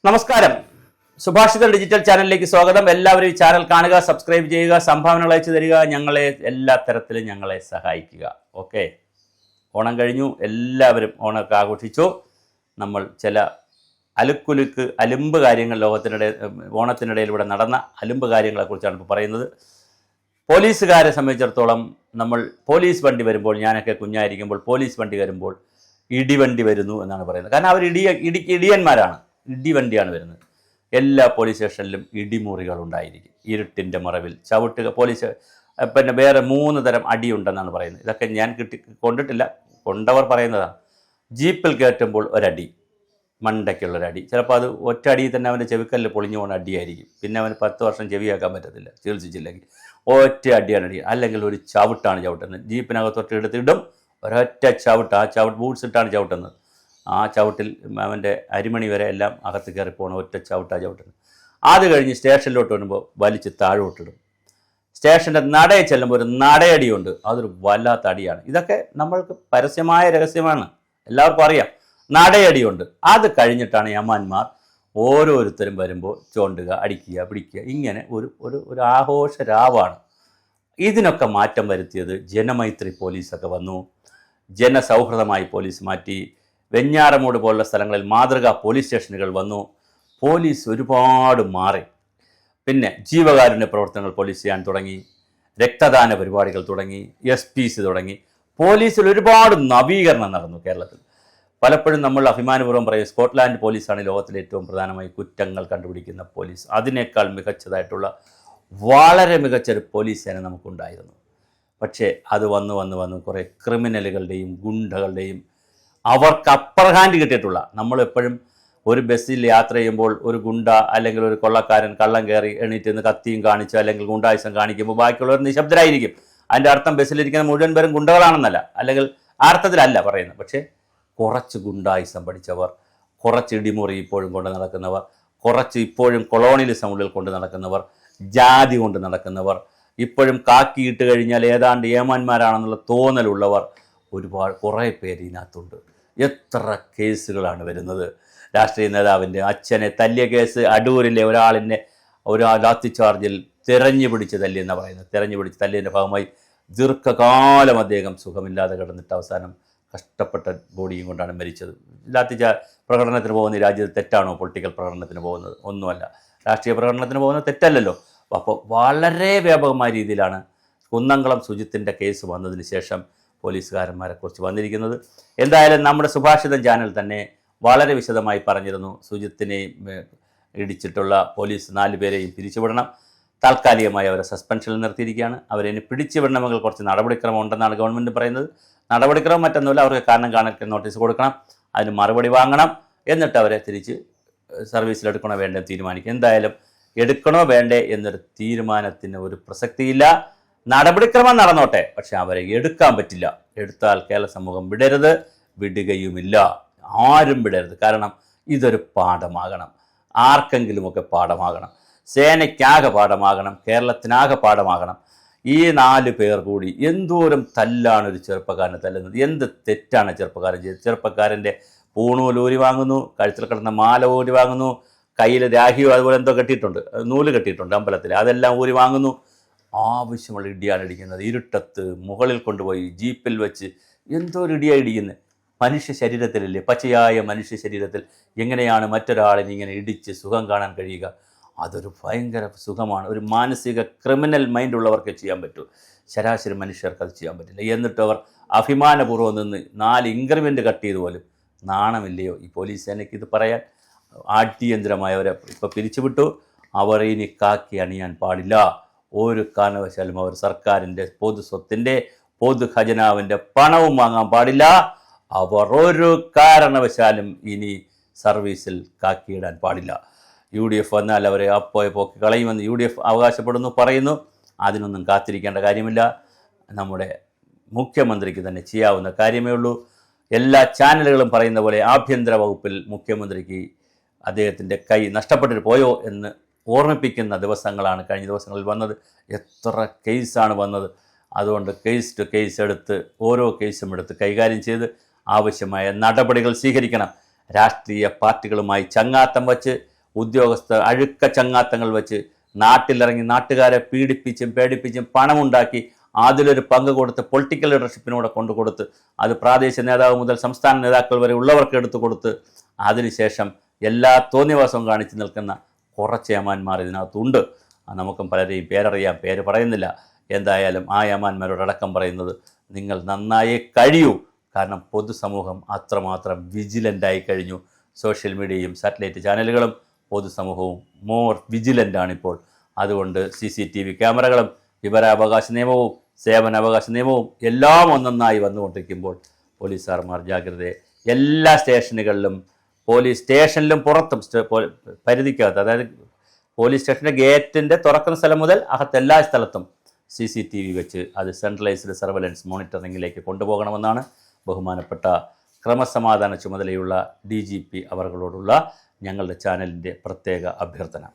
നമസ്കാരം. സുഭാഷിതം ഡിജിറ്റൽ ചാനലിലേക്ക് സ്വാഗതം. എല്ലാവരും ഈ ചാനൽ കാണുക, സബ്സ്ക്രൈബ് ചെയ്യുക, സംഭാവനകൾ അയച്ചു തരിക, ഞങ്ങളെ എല്ലാ തരത്തിലും ഞങ്ങളെ സഹായിക്കുക. ഓക്കെ, ഓണം കഴിഞ്ഞു, എല്ലാവരും ഓണമൊക്കെ ആഘോഷിച്ചു. നമ്മൾ ചില അലുമ്പ് കാര്യങ്ങൾ ഓണത്തിനിടയിലൂടെ നടന്ന അലുമ്പ് കാര്യങ്ങളെക്കുറിച്ചാണ് ഇപ്പോൾ പറയുന്നത്. പോലീസുകാരെ സംബന്ധിച്ചിടത്തോളം നമ്മൾ പോലീസ് വണ്ടി വരുമ്പോൾ, ഞാനൊക്കെ കുഞ്ഞായിരിക്കുമ്പോൾ പോലീസ് വണ്ടി വരുമ്പോൾ ഇടിവണ്ടി വരുന്നു എന്നാണ് പറയുന്നത്. കാരണം അവർ ഇടിയന്മാരാണ്. ഇടിവണ്ടിയാണ് വരുന്നത്. എല്ലാ പോലീസ് സ്റ്റേഷനിലും ഇടിമുറികൾ ഉണ്ടായിരിക്കും. ഇരുട്ടിൻ്റെ മറവിൽ ചവിട്ടുക. പോലീസ് പിന്നെ വേറെ 3 തരം അടിയുണ്ടെന്നാണ് പറയുന്നത്. ഇതൊക്കെ ഞാൻ കൊണ്ടിട്ടില്ല, കൊണ്ടവർ പറയുന്നതാണ്. ജീപ്പിൽ കയറ്റുമ്പോൾ ഒരടി, മണ്ടയ്ക്കുള്ളൊരടി. ചിലപ്പോൾ അത് ഒറ്റ അടിയിൽ തന്നെ അവൻ്റെ ചെവിക്കല്ല് പൊളിഞ്ഞു പോകുന്ന അടിയായിരിക്കും. പിന്നെ അവന് 10 വർഷം ചെവിയാക്കാൻ പറ്റത്തില്ല ചികിത്സിച്ചില്ലെങ്കിൽ. ഒറ്റ അടിയാണ് അടി. അല്ലെങ്കിൽ ഒരു ചവിട്ടാണ് ചവിട്ടുന്നത്. ജീപ്പിനകത്തൊട്ട് എടുത്തിടും, ഒരൊറ്റ ചവിട്ട്. ആ ബൂട്ട്സ് ഇട്ടാണ് ചവിട്ടുന്നത്. ആ ചവിട്ടിൽ അവൻ്റെ അരിമണി വരെ എല്ലാം അകത്ത് കയറി പോകണം. ഒറ്റ ചവിട്ടാണ് ചവിട്ടുന്നത്. അത് കഴിഞ്ഞ് സ്റ്റേഷനിലോട്ട് വരുമ്പോൾ വലിച്ച് താഴോട്ടിടും. സ്റ്റേഷൻ്റെ നടയിൽ ചെല്ലുമ്പോൾ ഒരു നടയടിയുണ്ട്. അതൊരു വല്ലാത്ത അടിയാണ്. ഇതൊക്കെ നമ്മൾക്ക് പരസ്യമായ രഹസ്യമാണ്, എല്ലാവർക്കും അറിയാം. നടയടിയുണ്ട്. അത് കഴിഞ്ഞിട്ടാണ് യമാന്മാർ ഓരോരുത്തരും വരുമ്പോൾ ചോണ്ടുക, അടിക്കുക, പിടിക്കുക. ഇങ്ങനെ ഒരു ആഘോഷ രാവാണ്. ഇതിനൊക്കെ മാറ്റം വരുത്തിയത് ജനമൈത്രി പോലീസൊക്കെ വന്നു. ജനസൗഹൃദമായി പോലീസ് മാറ്റി. വെഞ്ഞാറമൂട് പോലുള്ള സ്ഥലങ്ങളിൽ മാതൃകാ പോലീസ് സ്റ്റേഷനുകൾ വന്നു. പോലീസ് ഒരുപാട് മാറി. പിന്നെ ജീവകാരുണ്യ പ്രവർത്തനങ്ങൾ പോലീസ് ചെയ്യാൻ തുടങ്ങി. രക്തദാന പരിപാടികൾ തുടങ്ങി. SPs തുടങ്ങി. പോലീസിൽ ഒരുപാട് നവീകരണം നടന്നു കേരളത്തിൽ. പലപ്പോഴും നമ്മൾ അഭിമാനപൂർവ്വം പറയും സ്കോട്ട്ലാൻഡ് പോലീസാണ് ലോകത്തിലെ ഏറ്റവും പ്രധാനമായി കുറ്റങ്ങൾ കണ്ടുപിടിക്കുന്ന പോലീസ്. അതിനേക്കാൾ മികച്ചതായിട്ടുള്ള വളരെ മികച്ചൊരു പോലീസ് സേന നമുക്കുണ്ടായിരുന്നു. പക്ഷേ അത് വന്ന് കുറേ ക്രിമിനലുകളുടെയും ഗുണ്ടകളുടെയും അവർക്ക് അപ്പർ ഹാൻഡ് കിട്ടിയിട്ടുള്ള, നമ്മളെപ്പോഴും ഒരു ബസ്സിൽ യാത്ര ചെയ്യുമ്പോൾ ഒരു ഗുണ്ട അല്ലെങ്കിൽ ഒരു കൊള്ളക്കാരൻ കള്ളം കയറി എണീറ്റ് നിന്ന് കത്തിയും കാണിച്ച് അല്ലെങ്കിൽ ഗുണ്ടായുസം കാണിക്കുമ്പോൾ ബാക്കിയുള്ളവർ നിശബ്ദരായിരിക്കും. അതിൻ്റെ അർത്ഥം ബസ്സിലിരിക്കുന്ന മുഴുവൻ പേരും ഗുണ്ടകളാണെന്നല്ല, അല്ലെങ്കിൽ ആ അർത്ഥത്തിലല്ല പറയുന്നത്. പക്ഷേ കുറച്ച് ഗുണ്ടായുസം പഠിച്ചവർ, കുറച്ച് ഇടിമുറി ഇപ്പോഴും കൊണ്ട് നടക്കുന്നവർ, കുറച്ച് ഇപ്പോഴും കൊളോണിയലിസം ഉള്ളിൽ കൊണ്ട് നടക്കുന്നവർ, ജാതി കൊണ്ട് നടക്കുന്നവർ, ഇപ്പോഴും കാക്കിയിട്ട് കഴിഞ്ഞാൽ ഏതാണ്ട് ഏമാന്മാരാണെന്നുള്ള തോന്നലുള്ളവർ, കുറേ പേര് ഇതിനകത്തുണ്ട്. എത്ര കേസുകളാണ് വരുന്നത്. രാഷ്ട്രീയ നേതാവിൻ്റെ അച്ഛനെ തല്ലിയ കേസ്, അടൂരിലെ ഒരു ലാത്തി ചാർജിൽ തെരഞ്ഞു പിടിച്ച് തല്ലിയെന്നാണ് പറയുന്നത്. തെരഞ്ഞു പിടിച്ച് തല്ലിയതിൻ്റെ ഭാഗമായി ദീർഘകാലം അദ്ദേഹം സുഖമില്ലാതെ കിടന്നിട്ട് അവസാനം കഷ്ടപ്പെട്ട ബോഡിയും കൊണ്ടാണ് മരിച്ചത്. ലാത്തി പ്രകടനത്തിന് പോകുന്ന ഈ രാജ്യത്ത് തെറ്റാണോ പൊളിറ്റിക്കൽ പ്രകടനത്തിന് പോകുന്നത്? ഒന്നുമല്ല. രാഷ്ട്രീയ പ്രകടനത്തിന് പോകുന്നത് തെറ്റല്ലല്ലോ. അപ്പോൾ വളരെ വ്യാപകമായ രീതിയിലാണ് കുന്നംകുളം സുജിത്തിൻ്റെ കേസ് വന്നതിന് ശേഷം പോലീസുകാരന്മാരെക്കുറിച്ച് വന്നിരിക്കുന്നത്. എന്തായാലും നമ്മുടെ സുഭാഷിതം ചാനൽ തന്നെ വളരെ വിശദമായി പറഞ്ഞിരുന്നു. സുജിത്തിനെ ഇടിച്ചിട്ടുള്ള പോലീസ് 4 പേരെയും പിരിച്ചുവിടണം. താൽക്കാലികമായി അവരെ സസ്പെൻഷനിൽ നിർത്തിയിരിക്കുകയാണ്. അവരെ പിടിച്ചുവിടണമെങ്കിൽ കുറച്ച് നടപടിക്രമം ഉണ്ടെന്നാണ് ഗവൺമെൻറ് പറയുന്നത്. നടപടിക്രമം മറ്റൊന്നുമില്ല, അവർക്ക് കാരണം കാണൽ നോട്ടീസ് കൊടുക്കണം, അതിന് മറുപടി വാങ്ങണം, എന്നിട്ട് അവരെ തിരിച്ച് സർവീസിലെടുക്കണോ വേണ്ടേ തീരുമാനിക്കും. എന്തായാലും എടുക്കണോ വേണ്ടേ എന്നൊരു തീരുമാനത്തിന് ഒരു പ്രസക്തിയില്ല. നടപടിക്രമം നടന്നോട്ടെ, പക്ഷെ അവരെ എടുക്കാൻ പറ്റില്ല. എടുത്താൽ കേരള സമൂഹം വിടരുത്, വിടുകയുമില്ല. ആരും വിടരുത്. കാരണം ഇതൊരു പാഠമാകണം, ആർക്കെങ്കിലുമൊക്കെ പാഠമാകണം, സേനയ്ക്കാകെ പാഠമാകണം, കേരളത്തിനാകെ പാഠമാകണം. ഈ 4 പേർ കൂടി എന്തോരം തല്ലാണ് ഒരു ചെറുപ്പക്കാരനെ തല്ലുന്നത്. എന്ത് തെറ്റാണ് ചെറുപ്പക്കാരൻ ചെയ്തത്? ചെറുപ്പക്കാരൻ്റെ പൂണൂൽ ഊരി വാങ്ങുന്നു, കഴുത്തിൽ കിടന്ന മാല ഊരി വാങ്ങുന്നു, കയ്യിൽ രാഹിയോ അതുപോലെ എന്തോ കെട്ടിയിട്ടുണ്ട്, നൂല് കെട്ടിയിട്ടുണ്ട് അമ്പലത്തിൽ, അതെല്ലാം ഊരി വാങ്ങുന്നു. ആവശ്യമുള്ള ഇടിയാണ് ഇടിക്കുന്നത്. ഇരുട്ടത്ത് മുകളിൽ കൊണ്ടുപോയി ജീപ്പിൽ വെച്ച് എന്തോ ഒരു ഇടിയാണ് ഇടിക്കുന്നത്. മനുഷ്യ ശരീരത്തിലല്ലേ, പച്ചയായ മനുഷ്യ ശരീരത്തിൽ എങ്ങനെയാണ് മറ്റൊരാളിനെ ഇങ്ങനെ ഇടിച്ച് സുഖം കാണാൻ കഴിയുക? അതൊരു ഭയങ്കര സുഖമാണ്. ഒരു മാനസിക ക്രിമിനൽ മൈൻഡ് ഉള്ളവർക്ക് ചെയ്യാൻ പറ്റൂ, ശരാശരി മനുഷ്യർക്ക് അത് ചെയ്യാൻ പറ്റില്ല. എന്നിട്ട് അവർ അഭിമാനപൂർവ്വം നിന്ന് 4 ഇൻക്രിമെൻ്റ് കട്ട് ചെയ്ത് പോലും നാണമില്ലയോ ഈ പോലീസ് സേനയ്ക്ക് ഇത് പറയാൻ? ആഢ്യന്തരമായവരെ ഇപ്പോൾ പിരിച്ചുവിട്ടു. അവർ ഇനി കാക്കി അണിയാൻ പാടില്ല. ഒരു കാരണവശാലും അവർ സർക്കാരിൻ്റെ പൊതു സ്വത്തിൻ്റെ പൊതു ഖജനാവിൻ്റെ പണവും വാങ്ങാൻ പാടില്ല. അവർ ഒരു കാരണവശാലും ഇനി സർവീസിൽ കാക്കിയിടാൻ പാടില്ല. UDF വന്നാൽ അവരെ അപ്പോയെ പോക്കി കളയുമെന്ന് UDF അവകാശപ്പെടുന്നു, പറയുന്നു. അതിനൊന്നും കാത്തിരിക്കേണ്ട കാര്യമില്ല. നമ്മുടെ മുഖ്യമന്ത്രിക്ക് തന്നെ ചെയ്യാവുന്ന കാര്യമേ ഉള്ളൂ. എല്ലാ ചാനലുകളും പറയുന്ന പോലെ ആഭ്യന്തര വകുപ്പിൽ മുഖ്യമന്ത്രിക്ക് അദ്ദേഹത്തിൻ്റെ കൈ നഷ്ടപ്പെട്ടിട്ട് പോയോ എന്ന് ഓർമ്മിപ്പിക്കുന്ന ദിവസങ്ങളാണ് കഴിഞ്ഞ ദിവസങ്ങളിൽ വന്നത്. എത്ര കേസാണ് വന്നത്. അതുകൊണ്ട് കേസ് ടു കേസ് എടുത്ത് ഓരോ കേസും എടുത്ത് കൈകാര്യം ചെയ്ത് ആവശ്യമായ നടപടികൾ സ്വീകരിക്കണം. രാഷ്ട്രീയ പാർട്ടികളുമായി ചങ്ങാത്തം വച്ച് ഉദ്യോഗസ്ഥർ അഴുക്ക ചങ്ങാത്തങ്ങൾ വെച്ച് നാട്ടിലിറങ്ങി നാട്ടുകാരെ പീഡിപ്പിച്ചും പേടിപ്പിച്ചും പണമുണ്ടാക്കി അതിലൊരു പങ്ക് കൊടുത്ത് പൊളിറ്റിക്കൽ ലീഡർഷിപ്പിനൂടെ കൊണ്ടുകൊടുത്ത് അത് പ്രാദേശിക നേതാവ് മുതൽ സംസ്ഥാന നേതാക്കൾ വരെ ഉള്ളവർക്ക് എടുത്തു കൊടുത്ത് അതിനുശേഷം എല്ലാ തോന്നിവാസവും കാണിച്ച് നിൽക്കുന്ന കുറച്ച് യമാന്മാർ ഇതിനകത്തുണ്ട്. നമുക്കും പലരെയും പേരറിയാം, പേര് പറയുന്നില്ല. എന്തായാലും ആ യമാന്മാരോടടക്കം പറയുന്നത് നിങ്ങൾ നന്നായേ കഴിയൂ. കാരണം പൊതുസമൂഹം അത്രമാത്രം വിജിലൻ്റായി കഴിഞ്ഞു. സോഷ്യൽ മീഡിയയും സാറ്റലൈറ്റ് ചാനലുകളും പൊതുസമൂഹവും മോർ വിജിലൻ്റാണിപ്പോൾ. അതുകൊണ്ട് CCTV ക്യാമറകളും വിവരാവകാശ നിയമവും സേവനാവകാശ നിയമവും എല്ലാം ഒന്നൊന്നായി വന്നുകൊണ്ടിരിക്കുമ്പോൾ പോലീസുകാർമാർ ജാഗ്രതയെ എല്ലാ സ്റ്റേഷനുകളിലും പോലീസ് സ്റ്റേഷനിലും പുറത്തും പരിധിക്കകത്ത്, അതായത് പോലീസ് സ്റ്റേഷൻ്റെ ഗേറ്റിൻ്റെ തുറക്കുന്ന സ്ഥലം മുതൽ അകത്തെല്ലാ സ്ഥലത്തും CCTV വെച്ച് അത് സെൻട്രലൈസ്ഡ് സർവൈലൻസ് മോണിറ്ററിങ്ങിലേക്ക് കൊണ്ടുപോകണമെന്നാണ് ബഹുമാനപ്പെട്ട ക്രമസമാധാന ചുമതലയുള്ള DGP അവர்களോടുള്ള ഞങ്ങളുടെ ചാനലിൻ്റെ പ്രത്യേക അഭ്യർത്ഥന.